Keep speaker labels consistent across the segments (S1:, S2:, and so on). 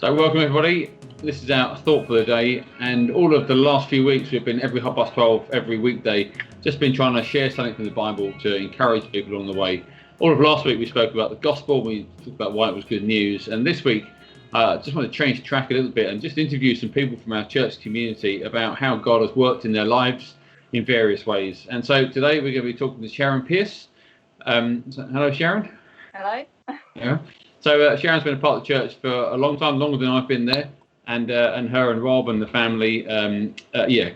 S1: So welcome everybody. This is our thought for the day, and all of the last few weeks we've been every 12:30 every weekday, just been trying to share something from the Bible to encourage people along the way. All of last week we spoke about the gospel, we talked about why it was good news, and this week just want to change track a little bit and just interview some people from our church community about how God has worked in their lives in various ways. And so today we're going to be talking to Sharon Pearce. Hello, Sharon.
S2: Hello.
S1: Yeah. So Sharon's been a part of the church for a long time, longer than I've been there, and her and Rob and the family,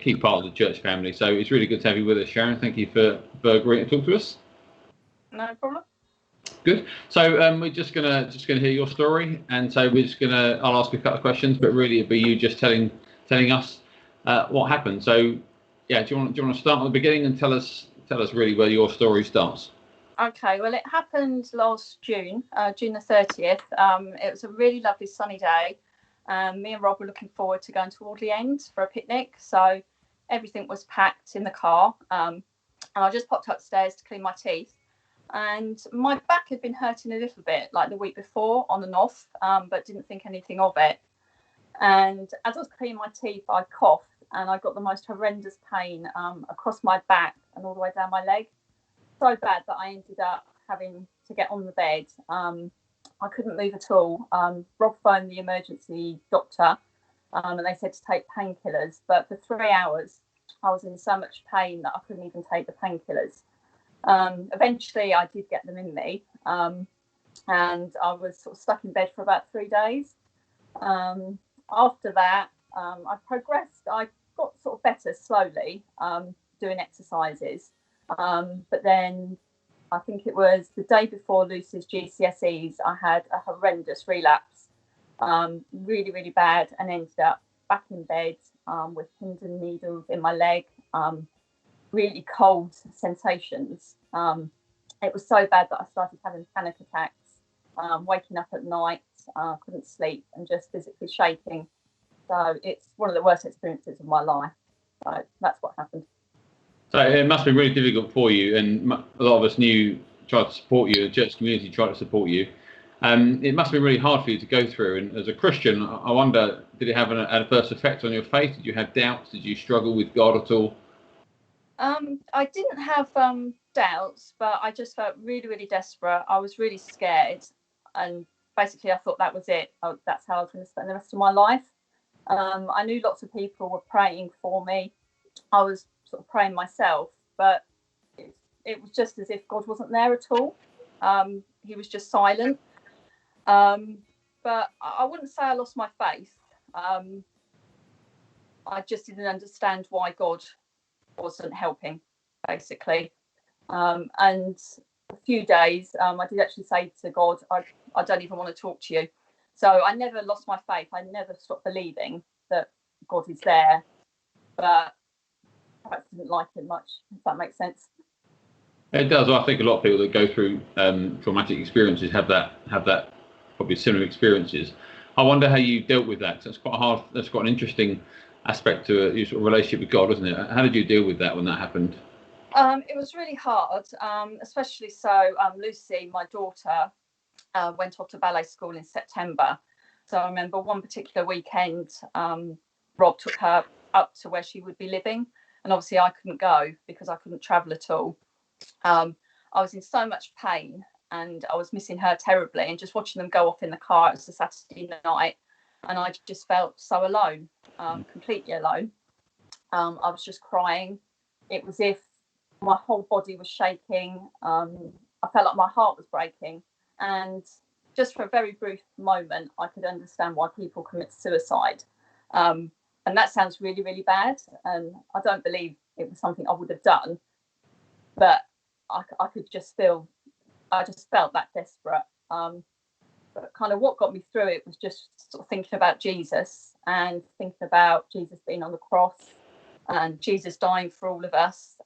S1: key part of the church family. So it's really good to have you with us, Sharon. Thank you for agreeing to talk to us.
S2: No problem.
S1: Good. So we're just gonna hear your story, and so I'll ask a couple of questions, but really it'll be you just telling us what happened. So yeah, do you want to start at the beginning and tell us really where your story starts?
S2: Okay, well, it happened last June, June the 30th. It was a really lovely sunny day. Me and Rob were looking forward to going to Audley End for a picnic. So everything was packed in the car. And I just popped upstairs to clean my teeth. And my back had been hurting a little bit, like the week before, on and off, but didn't think anything of it. And as I was cleaning my teeth, I coughed and I got the most horrendous pain across my back and all the way down my leg. So bad that I ended up having to get on the bed. I couldn't move at all. Rob phoned the emergency doctor and they said to take painkillers. But for 3 hours, I was in so much pain that I couldn't even take the painkillers. Eventually, I did get them in me. And I was sort of stuck in bed for about 3 days. After that, I progressed. I got sort of better slowly doing exercises. But then I think it was the day before Lucy's GCSEs, I had a horrendous relapse, really, really bad, and ended up back in bed with pins and needles in my leg, really cold sensations. It was so bad that I started having panic attacks, waking up at night, couldn't sleep, and just physically shaking. So it's one of the worst experiences of my life. So that's what happened.
S1: So it must have been really difficult for you, and a lot of us tried to support you, the church community tried to support you. It must have been really hard for you to go through. And as a Christian, I wonder, did it have an adverse effect on your faith? Did you have doubts? Did you struggle with God at all?
S2: I didn't have doubts, but I just felt really, really desperate. I was really scared. And basically, I thought that was it. That's how I was going to spend the rest of my life. I knew lots of people were praying for me. I was sort of praying myself, but it was just as if God wasn't there at all. He was just silent. But I wouldn't say I lost my faith. I just didn't understand why God wasn't helping, basically. And a few days, I did actually say to God, I don't even want to talk to you. So I never lost my faith. I never stopped believing that God is there. But I didn't like it much, if that makes sense.
S1: It does. I think a lot of people that go through traumatic experiences have that probably similar experiences. I wonder how you dealt with that. That's quite hard. That's quite an interesting aspect to your sort of relationship with God, isn't it? How did you deal with that when that happened?
S2: It was really hard, especially so. Lucy, my daughter, went off to ballet school in September. So I remember one particular weekend, Rob took her up to where she would be living. And obviously I couldn't go because I couldn't travel at all. I was in so much pain and I was missing her terribly, and just watching them go off in the car. It was a Saturday night and I just felt so alone, completely alone. I was just crying. It was as if my whole body was shaking. I felt like my heart was breaking. And just for a very brief moment, I could understand why people commit suicide. And that sounds really, really bad. And I don't believe it was something I would have done. But I could just felt that desperate. But kind of what got me through it was just sort of thinking about Jesus and thinking about Jesus being on the cross and Jesus dying for all of us.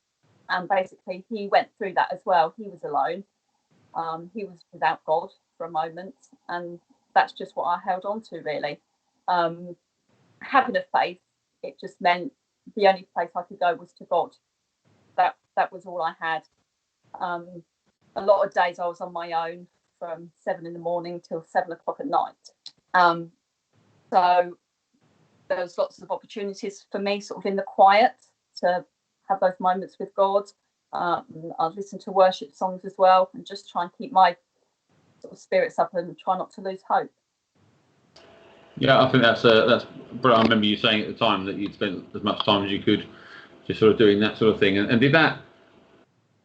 S2: And basically, he went through that as well. He was alone. He was without God for a moment. And that's just what I held on to, really. Having a faith, it just meant the only place I could go was to God. That was all I had. A lot of days I was on my own from 7 a.m. till 7 o'clock at night. So there was lots of opportunities for me sort of in the quiet to have those moments with God. I'd listen to worship songs as well and just try and keep my sort of spirits up and try not to lose hope.
S1: Yeah, I think that's brilliant. I remember you saying at the time that you'd spent as much time as you could just sort of doing that sort of thing. And did that,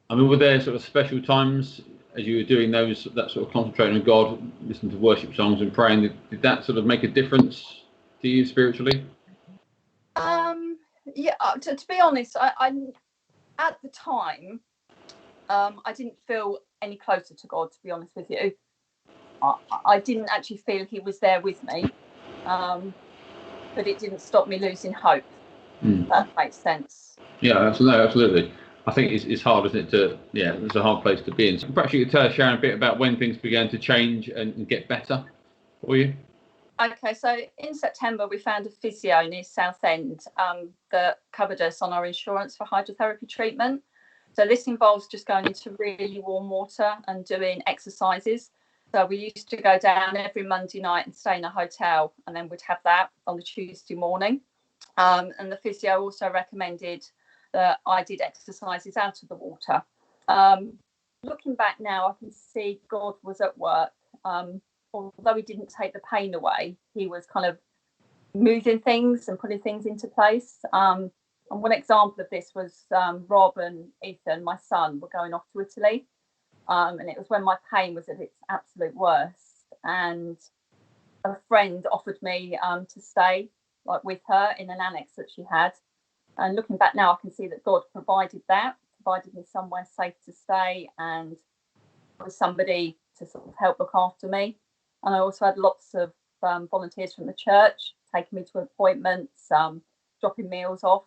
S1: I mean, were there sort of special times as you were doing that sort of concentrating on God, listening to worship songs and praying, did that sort of make a difference to you spiritually?
S2: Yeah, to be honest, I at the time, I didn't feel any closer to God, to be honest with you. I didn't actually feel he was there with me, but it didn't stop me losing hope. That makes sense.
S1: Yeah, absolutely. I think it's hard, isn't it? It's a hard place to be in. So perhaps you could tell us, Sharon, a bit about when things began to change and get better for you.
S2: Okay, so in September we found a physio near Southend that covered us on our insurance for hydrotherapy treatment. So this involves just going into really warm water and doing exercises. So we used to go down every Monday night and stay in a hotel, and then we'd have that on the Tuesday morning. And the physio also recommended that I did exercises out of the water. Looking back now, I can see God was at work. Although he didn't take the pain away, he was kind of moving things and putting things into place. And one example of this was Rob and Ethan, my son, were going off to Italy. And it was when my pain was at its absolute worst. And a friend offered me to stay with her in an annex that she had. And looking back now, I can see that God provided me somewhere safe to stay and with somebody to sort of help look after me. And I also had lots of volunteers from the church taking me to appointments, dropping meals off,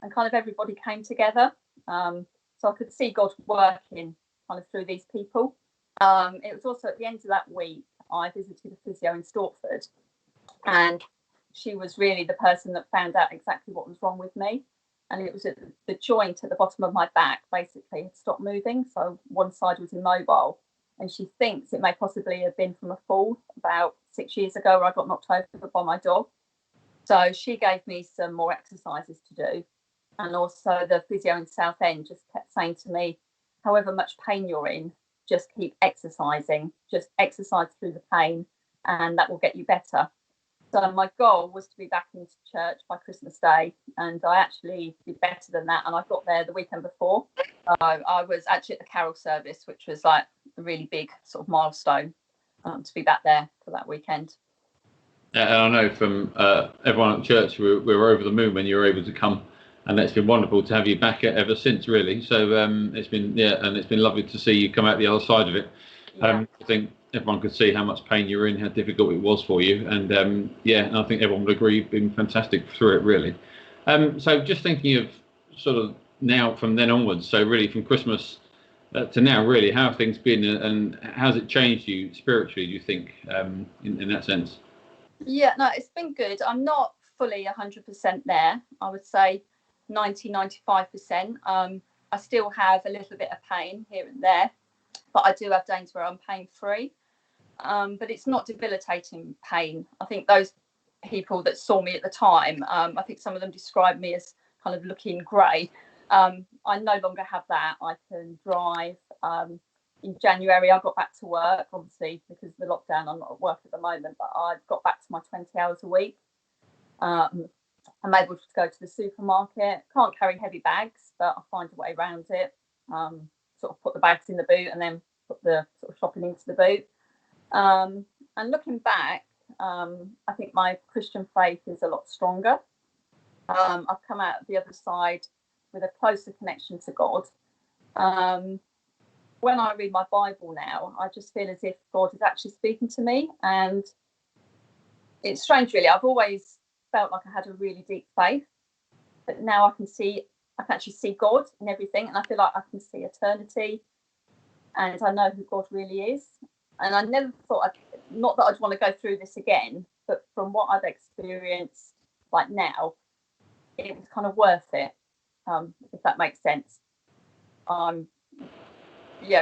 S2: and kind of everybody came together. So I could see God working kind of through these people. It was also at the end of that week, I visited a physio in Stortford, and she was really the person that found out exactly what was wrong with me. And it was at the joint at the bottom of my back, basically, had stopped moving. So one side was immobile. And she thinks it may possibly have been from a fall about 6 years ago where I got knocked over by my dog. So she gave me some more exercises to do. And also the physio in Southend just kept saying to me, however much pain you're in, just keep exercising, just exercise through the pain, and that will get you better. So my goal was to be back into church by Christmas Day, and I actually did better than that. And I got there the weekend before. I was actually at the carol service, which was like a really big sort of milestone to be back there for that weekend.
S1: And I know from everyone at church, we were over the moon when you were able to come, and it's been wonderful to have you back ever since, really. So it's been and it's been lovely to see you come out the other side of it. I think everyone could see how much pain you were in, how difficult it was for you, and I think everyone would agree you've been fantastic through it, really. So just thinking of sort of now from then onwards, so really from Christmas to now, really, how have things been, and how's it changed you spiritually, do you think, in that sense?
S2: Yeah, no, it's been good. I'm not fully 100% there. I would say 95%. I still have a little bit of pain here and there, but I do have days where I'm pain free. But it's not debilitating pain. I think those people that saw me at the time, I think some of them described me as kind of looking grey. I no longer have that. I can drive. In January, I got back to work, obviously, because of the lockdown. I'm not at work at the moment, but I've got back to my 20 hours a week. I'm able to go to the supermarket. Can't carry heavy bags, but I find a way around it. Sort of put the bags in the boot and then put the sort of shopping into the boot. And looking back, I think my Christian faith is a lot stronger. I've come out the other side with a closer connection to God. When I read my Bible now, I just feel as if God is actually speaking to me. And it's strange, really. I've always felt like I had a really deep faith, but now I can actually see God in everything. And I feel like I can see eternity, and I know who God really is. And I never thought, not that I'd want to go through this again, but from what I've experienced like now, it was kind of worth it, if that makes sense. I'm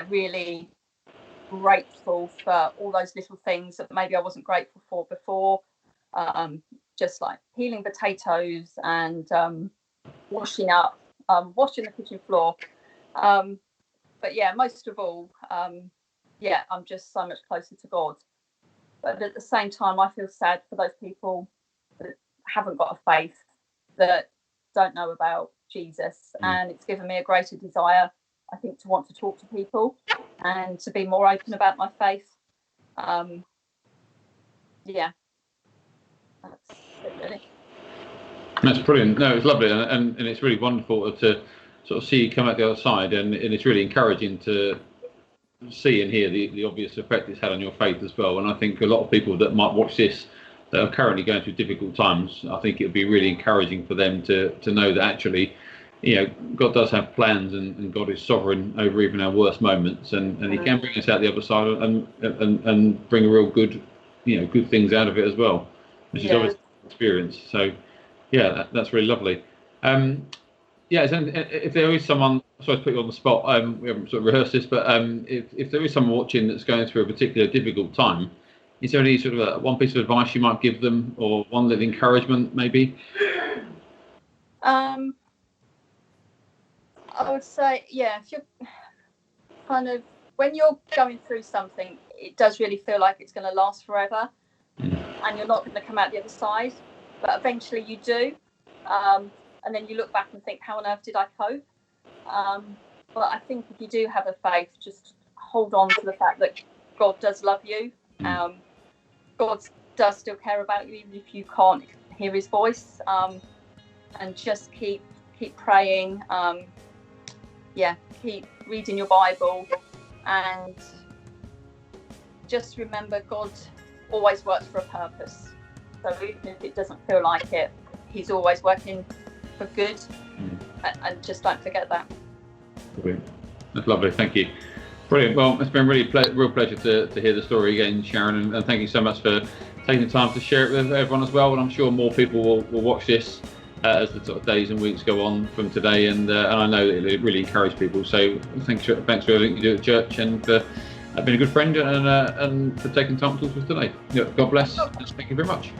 S2: really grateful for all those little things that maybe I wasn't grateful for before. just like peeling potatoes and washing up, washing the kitchen floor. But yeah, most of all, I'm just so much closer to God. But at the same time, I feel sad for those people that haven't got a faith, that don't know about Jesus. And it's given me a greater desire, I think, to want to talk to people and to be more open about my faith. That's it, really.
S1: That's brilliant. No, it's lovely, and it's really wonderful to sort of see you come out the other side, and it's really encouraging to see and hear the obvious effect it's had on your faith as well. And I think a lot of people that might watch this that are currently going through difficult times, I think it would be really encouraging for them to know that actually, God does have plans, and God is sovereign over even our worst moments, and He can bring us out the other side and bring a real good, good things out of it as well, which is obviously experience. So, yeah, that's really lovely. If there is someone, sorry to put you on the spot, we haven't sort of rehearsed this, but if there is someone watching that's going through a particular difficult time, is there any sort of one piece of advice you might give them, or one little encouragement maybe?
S2: I would say, if you're when you're going through something, it does really feel like it's going to last forever, and you're not going to come out the other side, but eventually you do. And then you look back and think, how on earth did I cope? But I think if you do have a faith, just hold on to the fact that God does love you. God does still care about you, even if you can't hear His voice. And just keep praying. Keep reading your Bible, and just remember God always works for a purpose. So even if it doesn't feel like it, He's always working for good, and just don't forget that.
S1: Brilliant. That's lovely. Thank you. Brilliant. Well, it's been really real pleasure to hear the story again, Sharon, and thank you so much for taking the time to share it with everyone as well. And I'm sure more people will watch this as the sort of days and weeks go on from today, and I know that it really encouraged people. So thanks for everything you do at church, and for being a good friend, and for taking time to talk to us today. God bless. Thank you very much.